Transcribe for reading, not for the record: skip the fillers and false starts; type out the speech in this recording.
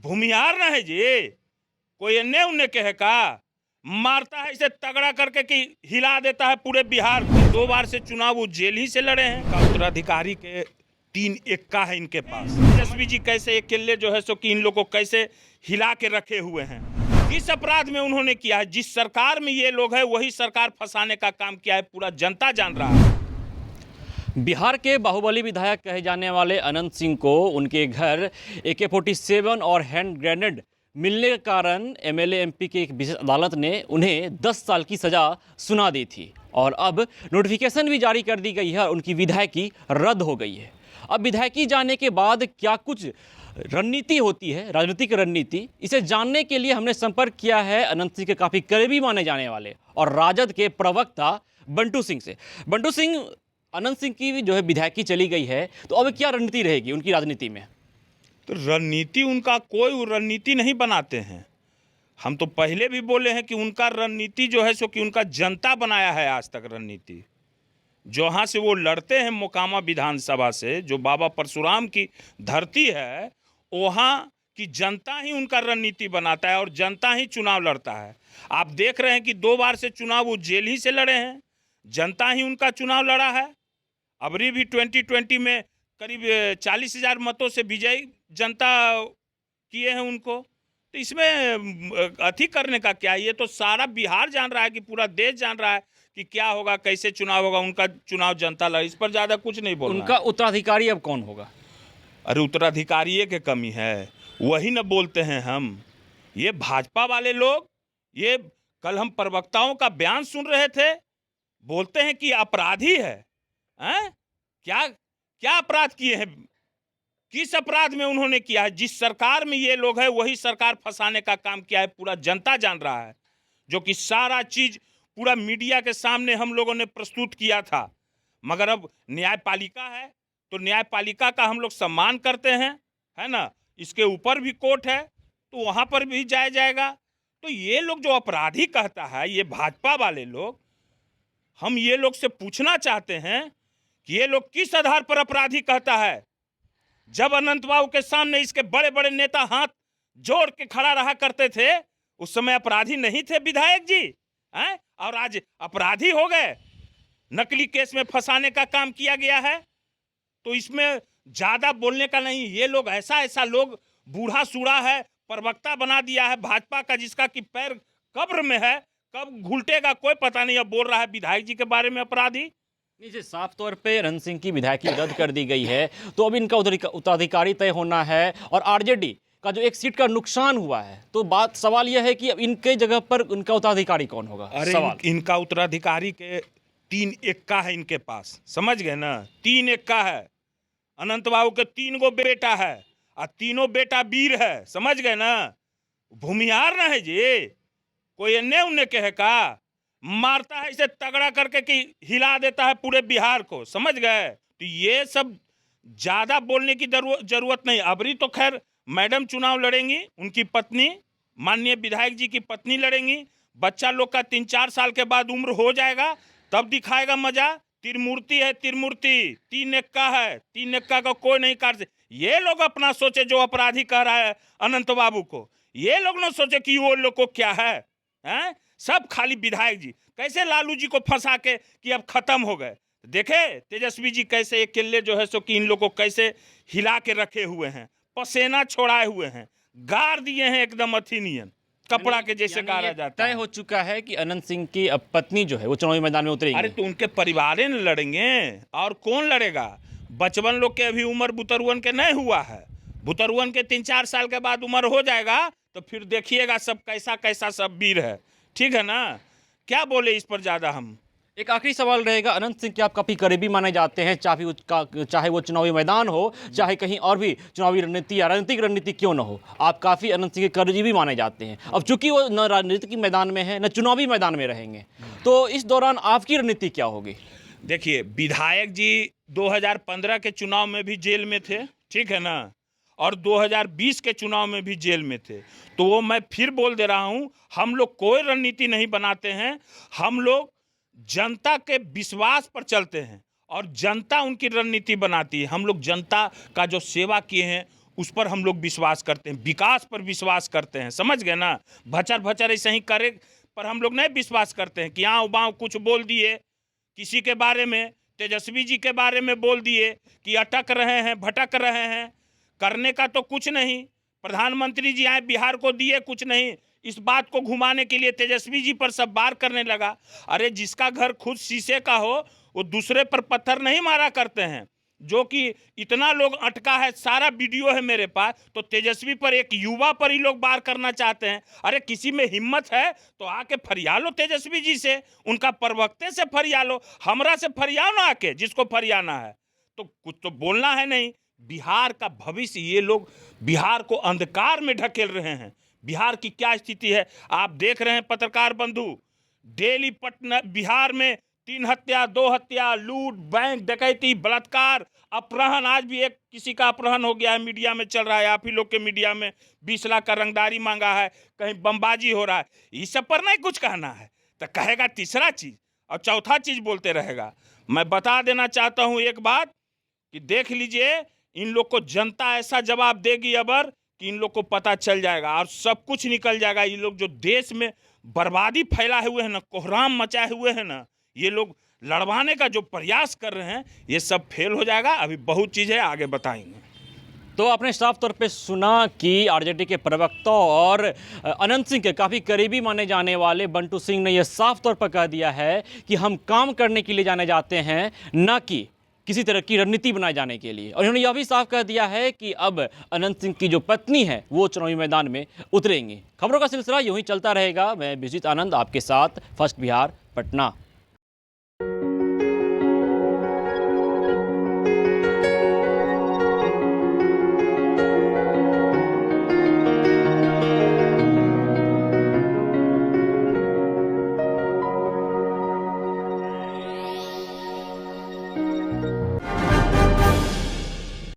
भूमिहार ना है जी, कोई अन्य उन्ने के है का, मारता है इसे तगड़ा करके कि हिला देता है पूरे बिहार को। 2 बार से चुनाव वो जेल ही से लड़े हैं। का उत्तराधिकारी के 3 एक्का है इनके पास। तेजस्वी जी कैसे अकेले जो है सो कि इन लोगों को कैसे हिला के रखे हुए हैं। किस अपराध में उन्होंने किया है, जिस सरकार में ये लोग हैं वही सरकार फंसाने का काम किया है, पूरा जनता जान रहा है। बिहार के बाहुबली विधायक कहे जाने वाले अनंत सिंह को उनके घर AK-47 और हैंड ग्रेनेड मिलने के कारण MLA MP की एक विशेष अदालत ने उन्हें 10 साल की सज़ा सुना दी थी और अब नोटिफिकेशन भी जारी कर दी गई है और उनकी विधायकी रद्द हो गई है। अब विधायकी जाने के बाद क्या कुछ रणनीति होती है, राजनीतिक रणनीति, इसे जानने के लिए हमने संपर्क किया है अनंत सिंह के काफ़ी करीबी माने जाने वाले और राजद के प्रवक्ता बंटू सिंह से। बंटू सिंह, अनंत सिंह की जो है विधायकी चली गई है, तो अब क्या रणनीति रहेगी उनकी राजनीति में? तो रणनीति, उनका कोई रणनीति नहीं बनाते हैं। हम तो पहले भी बोले हैं कि उनका रणनीति जो है सो कि उनका जनता बनाया है आज तक रणनीति। जहाँ से वो लड़ते हैं मोकामा विधानसभा से, जो बाबा परशुराम की धरती है, वहाँ की जनता ही उनका रणनीति बनाता है और जनता ही चुनाव लड़ता है। आप देख रहे हैं कि 2 बार से चुनाव वो जेल ही से लड़े हैं, जनता ही उनका चुनाव लड़ा है। अबरी भी 2020 में करीब 40,000 मतों से विजयी जनता किए हैं उनको। तो इसमें अति करने का क्या है? ये तो सारा बिहार जान रहा है कि पूरा देश जान रहा है कि क्या होगा, कैसे चुनाव होगा, उनका चुनाव जनता लड़ा। इस पर ज़्यादा कुछ नहीं बोलना। उनका उत्तराधिकारी अब कौन होगा? अरे उत्तराधिकारी की कमी है, वही न बोलते हैं हम। ये भाजपा वाले लोग, ये कल हम प्रवक्ताओं का बयान सुन रहे थे, बोलते हैं कि अपराधी है। क्या क्या अपराध किए हैं? किस अपराध में उन्होंने किया है? जिस सरकार में ये लोग हैं वही सरकार फंसाने का काम किया है, पूरा जनता जान रहा है। जो कि सारा चीज पूरा मीडिया के सामने हम लोगों ने प्रस्तुत किया था। मगर अब न्यायपालिका है तो न्यायपालिका का हम लोग सम्मान करते हैं, है ना। इसके ऊपर भी कोर्ट है तो वहां पर भी जाया जाएगा। तो ये लोग जो अपराधी कहता है, ये भाजपा वाले लोग, हम ये लोग से पूछना चाहते हैं कि ये लोग किस आधार पर अपराधी कहता है? जब अनंत बाबू के सामने इसके बड़े बड़े नेता हाथ जोड़ के खड़ा रहा करते थे, उस समय अपराधी नहीं थे विधायक जी, हैं? और आज अपराधी हो गए। नकली केस में फंसाने का काम किया गया है। तो इसमें ज्यादा बोलने का नहीं। ये लोग ऐसा लोग, बूढ़ा सूढ़ा है, प्रवक्ता बना दिया है भाजपा का, जिसका कि पैर कब्र में है, कब घुलटेगा कोई पता नहीं। अब बोल रहा है विधायक जी के बारे में अपराधी। नीचे साफ तौर पे अनंत सिंह की विधायकी रद्द कर दी गई है, तो अब इनका उत्तराधिकारी तय होना है और RJD का जो एक सीट का नुकसान हुआ है, तो सवाल यह है कि अब इनके जगह पर उनका उत्तराधिकारी कौन होगा? अरे इनका उत्तराधिकारी के 3 एक्का है इनके पास, समझ गए ना। 3 एक्का है। अनंत बाबू के 3 गो बेटा है और तीनों बेटा वीर है, समझ गए ना। भूमिहार ना है जी, कोई अन्य उन्ने के है का, मारता है इसे तगड़ा करके कि हिला देता है पूरे बिहार को, समझ गए। तो ये सब ज्यादा बोलने की जरूरत नहीं। अबरी तो खैर मैडम चुनाव लड़ेंगी, उनकी पत्नी, माननीय विधायक जी की पत्नी लड़ेंगी। बच्चा लोग का 3-4 साल के बाद उम्र हो जाएगा, तब दिखाएगा मजा। त्रिमूर्ति है, त्रिमूर्ति 3 एक्का है, 3 एक्का का कोई नहीं काट से। ये लोग अपना सोचे, जो अपराधी कह रहा है अनंत बाबू को, ये लोग ना सोचे कि वो लोग को क्या है, हैं? सब खाली विधायक जी कैसे लालू जी को फंसा के कि अब खत्म हो गए। देखे तेजस्वी जी कैसे अकेले जो है सो कि इन लोगों को कैसे हिला के रखे हुए हैं, पसेना छोड़ाए हुए हैं, गाड़ दिए हैं एकदम अथीनियन कपड़ा के जैसे गाड़ा जाता है। तय हो चुका है कि अनंत सिंह की अब पत्नी जो है वो चुनावी मैदान में उतरेगी। अरे तो उनके परिवार न लड़ेंगे और कौन लड़ेगा? बचपन लोग के अभी उम्र बुतरुअन के नहीं हुआ है। बुतरुअन के 3-4 साल के बाद उम्र हो जाएगा तो फिर देखिएगा सब कैसा कैसा सब वीर है, ठीक है ना। क्या बोले इस पर ज्यादा हम। एक आखिरी सवाल रहेगा, अनंत सिंह के आप काफ़ी करीबी माने जाते हैं, चाहे वो चुनावी मैदान हो, चाहे कहीं और भी चुनावी रणनीति या राजनीतिक रणनीति क्यों न हो, आप काफ़ी अनंत सिंह के करीबी माने जाते हैं। अब चूंकि वो न राजनीतिक मैदान में है न चुनावी मैदान में रहेंगे, तो इस दौरान आपकी रणनीति क्या होगी? देखिए, विधायक जी 2015 के चुनाव में भी जेल में थे, ठीक है ना, और 2020 के चुनाव में भी जेल में थे। तो वो मैं फिर बोल दे रहा हूँ, हम लोग कोई रणनीति नहीं बनाते हैं। हम लोग जनता के विश्वास पर चलते हैं और जनता उनकी रणनीति बनाती है। हम लोग जनता का जो सेवा किए हैं उस पर हम लोग विश्वास करते हैं, विकास पर विश्वास करते हैं, समझ गए ना। भचर भचर ऐसे ही करे पर हम लोग नहीं विश्वास करते हैं कि आँव बाँव कुछ बोल दिए किसी के बारे में, तेजस्वी जी के बारे में बोल दिए कि अटक रहे हैं, भटक रहे हैं, करने का तो कुछ नहीं। प्रधानमंत्री जी आए बिहार को, दिए कुछ नहीं। इस बात को घुमाने के लिए तेजस्वी जी पर सब बार करने लगा। अरे जिसका घर खुद शीशे का हो वो दूसरे पर पत्थर नहीं मारा करते हैं। जो कि इतना लोग अटका है, सारा वीडियो है मेरे पास, तो तेजस्वी पर, एक युवा पर ही लोग बार करना चाहते हैं। अरे किसी में हिम्मत है तो आके फरिया लो तेजस्वी जी से, उनका प्रवक्ते से फरिया लो, हमरा से फरियाओ ना आके, जिसको फरियाना है। तो कुछ तो बोलना है नहीं। बिहार का भविष्य, ये लोग बिहार को अंधकार में ढकेल रहे हैं। बिहार की क्या स्थिति है आप देख रहे हैं पत्रकार बंधु। डेली पटना बिहार में 3 हत्या, 2 हत्या, लूट, बैंक डकैती, बलात्कार, अपहरण। आज भी एक किसी का अपहरण हो गया है, मीडिया में चल रहा है, आप ही लोग के मीडिया में 20 लाख का रंगदारी मांगा है, कहीं बमबाजी हो रहा है। इस सब पर नहीं कुछ कहना है तो कहेगा तीसरा चीज और चौथा चीज बोलते रहेगा। मैं बता देना चाहता हूं एक बात कि देख लीजिए, इन लोग को जनता ऐसा जवाब देगी अबर कि इन लोग को पता चल जाएगा और सब कुछ निकल जाएगा। ये लोग जो देश में बर्बादी फैलाए हुए हैं ना, कोहराम मचाए हुए हैं ना, ये लोग लड़वाने का जो प्रयास कर रहे हैं, ये सब फेल हो जाएगा। अभी बहुत चीज़ें आगे बताएंगे। तो आपने साफ तौर पे सुना कि आरजेडी के प्रवक्ता और अनंत सिंह के काफ़ी करीबी माने जाने वाले बंटू सिंह ने यह साफ तौर पर कह दिया है कि हम काम करने के लिए जाने जाते हैं, ना कि किसी तरह की रणनीति बनाए जाने के लिए। और उन्होंने यह भी साफ कह दिया है कि अब अनंत सिंह की जो पत्नी है वो चुनावी मैदान में उतरेंगी। खबरों का सिलसिला यूं ही चलता रहेगा। मैं विजित आनंद आपके साथ, फर्स्ट बिहार, पटना।